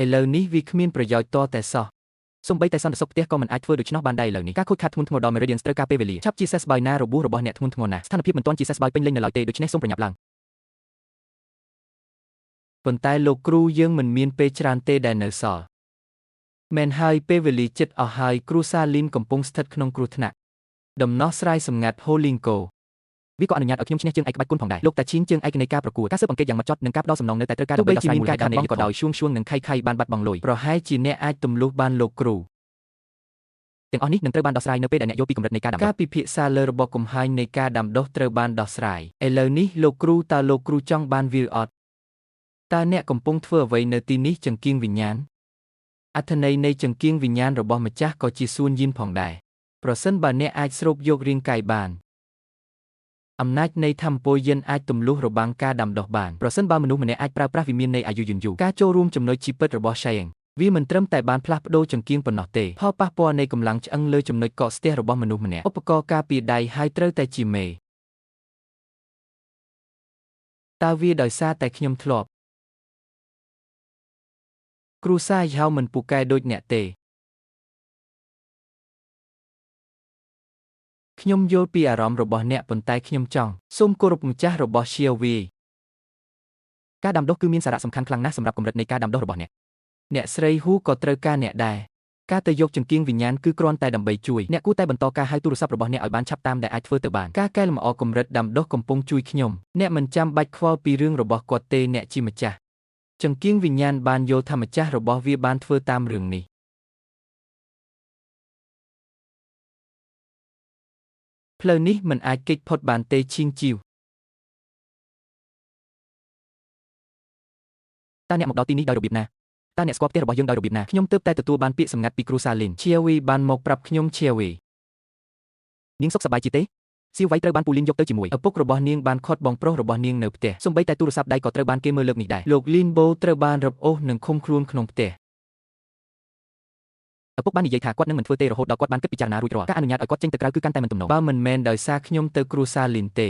ឥឡូវនេះវាគ្មានប្រយោជន៍តតែសោះសូម្បីតែសន្តិសុខផ្ទះក៏មិនអាចធ្វើដូច្នោះបានដែរឥឡូវនេះការខូចខាតធ្ងន់ធ្ងរដល់ Meridians ត្រូវការពេលវេលាឆាប់ជាសេះស្បើយណារបួសរបស់អ្នកធ្ងន់ធ្ងរណាស់ស្ថានភាពមិនទាន់ជាសេះស្បើយពេញលេញនៅឡើយទេដូច្នេះសូមប្រញាប់ឡើងប៉ុន្តែលោកគ្រូយើងមិនមានពេលច្រើនទេដែលនៅសល់មែនហើយពេលវេលាជិតអស់ហើយគ្រូសាលីនកំពុងស្ថិតក្នុងគ្រោះថ្នាក់ដំណោះស្រាយសម្ងាត់ Holinko វាក៏អនុញ្ញាតឲ្យខ្ញុំឈ្នះជើងឯកក្បាច់គុណផងដែរលោកតាឈីនជើងឯកនៃការប្រកួតការស៊ើបអង្កេតយ៉ាងម៉ត់ចត់និងការផ្ដោតសំណងនៅតែត្រូវការដើម្បីដោះស្រាយមូលហេតុដើមក៏ដោយជួងនឹងខៃបានបាត់បង់លុយប្រហែលជាអ្នកអាចទម្លុះបានលោកគ្រូទាំងអស់នេះនឹងត្រូវបានដោះស្រាយនៅពេលដែលអ្នកយល់ពីកម្រិតនៃការដាំដុះការពិភាក្សាលើរបបកំហែងនៃការដាំដុះត្រូវបានដោះស្រាយឥឡូវនេះលោកគ្រូតើលោកគ្រូចង់បានវាអត់តើអ្នកកំពុងធ្វើអ្វីនៅទីនេះចង្គៀងវិញ្ញាណអត្ថន័យនៃចង្គៀងវិញ្ញាណរបស់ម្ចាស់ក៏ជាសួនយីនផងដែរប្រសិនបើអ្នកអាចស្រូបយករាងកាយបានអំណាចនៃធម្មពលយិនអាចទម្លុះរបាំងការដាំដុះបានប្រសិនបើមនុស្សម្នាក់អាចប្រើប្រាស់វិមាននៃអាយុយឺនយូរការចូលរួមចំណុចជីពិតរបស់ Shang វាមិនត្រឹមតែបានផ្លាស់ប្ដូរចង្គៀងប៉ុណ្ណោះទេផលប៉ះពាល់នៃកម្លាំងឆ្អឹងលើចំណុចកកស្ទះរបស់មនុស្សម្នាក់ឧបករណ៍ការពារដៃហើយត្រូវតែជាមេតើវាដោយសារតែខ្ញុំធ្លាប់គ្រូសាយហៅមិនពូកែដូចអ្នកទេខ្ញុំយល់ពីអារម្មណ៍របស់អ្នកប៉ុន្តែខ្ញុំចង់សូមគោរពម្ចាស់របស់ឈៀវវីការដាំដុះគឺមានសារៈសំខាន់ខ្លាំងណាស់សម្រាប់កម្រិតនៃការដាំដុះរបស់អ្នកស្រីហ៊ូក៏ត្រូវការអ្នកដែរការទៅយកចង្គៀងវិញ្ញាណគឺគ្រាន់តែដើម្បីជួយអ្នកគួរតែបន្តការហៅទូរស័ព្ទរបស់អ្នកឲ្យបានឆាប់តាមដែលអាចធ្វើទៅបានការកែលម្អកម្រិតដាំដុះកំពុងជួយខ្ញុំអ្នកមិនចាំបាច់ខ្វល់ពីរឿងរបស់គាត់ទេអ្នកជាម្ចាស់ចង្គៀងវិញ្ញាណបានយល់ថាម្ចាស់របស់វាបានធ្វើតាមរឿងនេះផ្លូវនេះមិនអាចគេចផុតបានទេឈីងជីវតើអ្នកមកដល់ទីនេះដោយរបៀបណាតើអ្នកស្គាល់ផ្ទះរបស់យើងដោយរបៀបណាខ្ញុំទើបតែទទួលបានពាក្យសម្ងាត់ពីគ្រូសាលីនឈៀវីបានមកប្រាប់ខ្ញុំឈៀវីនាងសុខសប្បាយជាទេសៀវវៃត្រូវបានពូលីនយកទៅជាមួយឪពុករបស់នាងបានខត់បងប្រុសរបស់នាងនៅផ្ទះសូម្បីតែទូរស័ព្ទដៃក៏ត្រូវបានគេមើលលើកនេះដែរលោកលីនបូត្រូវបានរឹបអូសនិងឃុំខ្លួនក្នុងផ្ទះឪពុកបាននិយាយថាគាត់នឹងមិនធ្វើទេរហូតដល់គាត់បានគិតពិចារណារួចរាល់ការអនុញ្ញាតឲ្យគាត់ចេញទៅក្រៅគឺកាន់តែមិនទំនងបើមិនមែនដោយសារខ្ញុំទៅគ្រូសាលីនទេ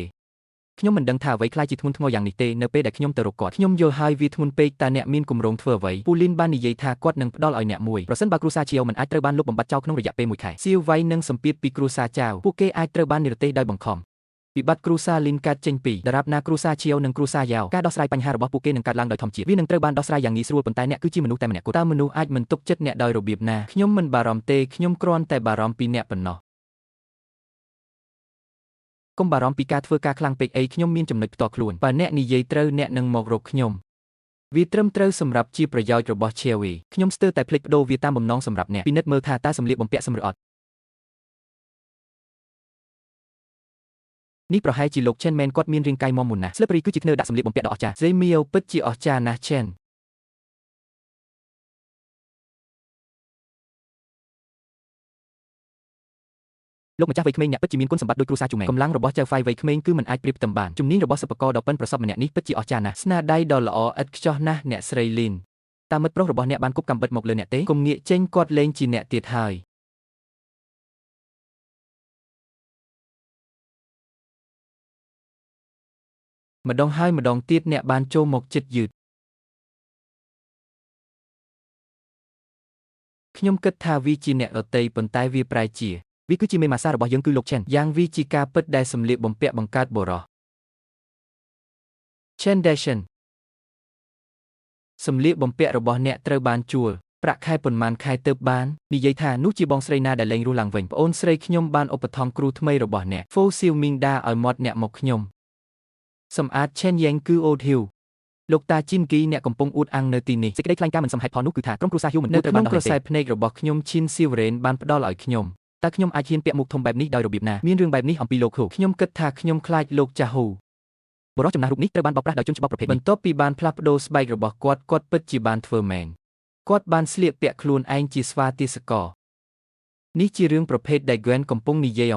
ខ្ញុំមិនដឹងថាអ្វីខ្លាចជាធ្ងន់ធ្ងរយ៉ាងនេះទេនៅពេលដែលខ្ញុំទៅរកគាត់ខ្ញុំយល់ហើយវាធ្ងន់ពេកតើអ្នកមានគម្រោងធ្វើអ្វីពូលីនបាននិយាយថាគាត់នឹងផ្ដល់ឲ្យអ្នកមួយប្រសិនបើគ្រូសាឈៀវមិនអាចត្រូវបានលុបបំបាត់ចោលក្នុងរយៈពេល1ខែសៀវវៃនឹងសម្ពាធពីគ្រូសាចៅពួកគេអាចត្រូវបាននិរទេសដោយបង្ខំវិបត្តិគ្រូសាលីនកើតចេញពីដរាបណាគ្រូសាឈៀវនិងគ្រូសាយ៉ាវការដោះស្រាយបញ្ហារបស់ពួកគេនឹងកើតឡើងដោយធម្មជាតិវានឹងត្រូវបានដោះស្រាយយ៉ាងងាយស្រួលប៉ុន្តែអ្នកគឺជាមនុស្សតែម្នាក់គត់តើមនុស្សអាចមិនទុកចិត្តអ្នកដោយរបៀបណាខ្ញុំមិនបារម្ភទេខ្ញុំគ្រាន់តែបារម្ភពីអ្នកប៉ុណ្ណោះកុំបារម្ភពីការធ្វើការខ្លាំងពេកអីខ្ញុំមានចំណុចផ្ទាល់ខ្លួនបើអ្នកនិយាយត្រូវអ្នកនឹងមករកខ្ញុំវាត្រឹមត្រូវសម្រាប់ជាប្រយោជន៍របស់ឈៀវីខ្ញុំស្ទើរតែភ្លេចបដូរវាតាមបំណងសម្រាប់អ្នកពិនិត្យមើលថាតើសម្លៀកបំពាក់សមឬអត់នេះប្រហែលជាលោក Chen មែនគាត់មានរាងកាយមាំមុនណាស់ Slippery គឺជាធ្នើរដាក់សម្លៀកបំពាក់ដ៏អស្ចារ្យ Zemio ពិតជាអស្ចារ្យណាស់ Chen លោកម្ចាស់វ័យក្មេងអ្នកពិតជាមានគុណសម្បត្តិដូចគ្រូសាជូមែងកម្លាំងរបស់ចៅហ្វាយវ័យក្មេងគឺមិនអាចប្រៀបផ្ទឹមបានជំនាញរបស់សិប្បករដ៏ប៉ិនប្រសប់ម្នាក់នេះពិតជាអស្ចារ្យណាស់ស្នាដៃដ៏ល្អឥតខ្ចោះណាស់អ្នកស្រីលីនតើមិត្តប្រុសរបស់អ្នកបានគប់កាំបិតមកលើអ្នកទេកុំងាកចេញគាត់លេងជាអ្នកទៀតហើយម្ដងហើយម្ដងទៀតអ្នកបានចូលមកចិត្តយឺតខ្ញុំគិតថាវាជាអ្នកដតីប៉ុន្តែវាប្រែជាវាគឺជាមេម៉ាសារបស់យើងគឺលោក Chen យ៉ាងវាជាការពិតដែលសម្លៀកបំពាក់បង្កើតបុរស Chen Dashen សម្លៀកបំពាក់របស់អ្នកត្រូវបានជួលប្រាក់ខែប៉ុន្មានខែទើបបាននិយាយថានោះជាបងស្រីណាដែលលែងរស់ឡើងវិញប្អូនស្រីខ្ញុំបានឧបត្ថម្ភគ្រូថ្មីរបស់អ្នក Fo Siu Ming ដាឲ្យមាត់អ្នកមកខ្ញុំសម្អាត Chen Yang គឺ Old Hill លោកតាជីនគីអ្នកកំពុងអួតអាងនៅទីនេះសេចក្តីថ្លែងការណ៍មិនសមហេតុផលនោះគឺថាក្រុមគ្រួសារហ៊ូមិននៅត្រូវបានដោះលែងទេនៅក្នុងក្រសែភ្នែករបស់ខ្ញុំឈីនស៊ីវរ៉េនបានផ្ដល់ឲ្យខ្ញុំតើខ្ញុំអាចហ៊ានពាក់មុខធំបែបនេះដោយរបៀបណាមានរឿងបែបនេះអំពីលោកហ៊ូខ្ញុំគិតថាខ្ញុំខ្លាចលោកចាហ៊ូបរិសុទ្ធចំណាស់រូបនេះត្រូវបានបោកប្រាស់ដោយជនច្បោកប្រភេទនេះបន្ទាប់ពីបានផ្លាស់ប្ដូរស្បែករបស់គាត់ពិតជាបានធ្វើមែនគាត់បានស្លៀកពាក់ខ្លួនឯងជាស្វាទាសករនេះជារឿងប្រភេទដែល Gwen កំពុងនិយាយ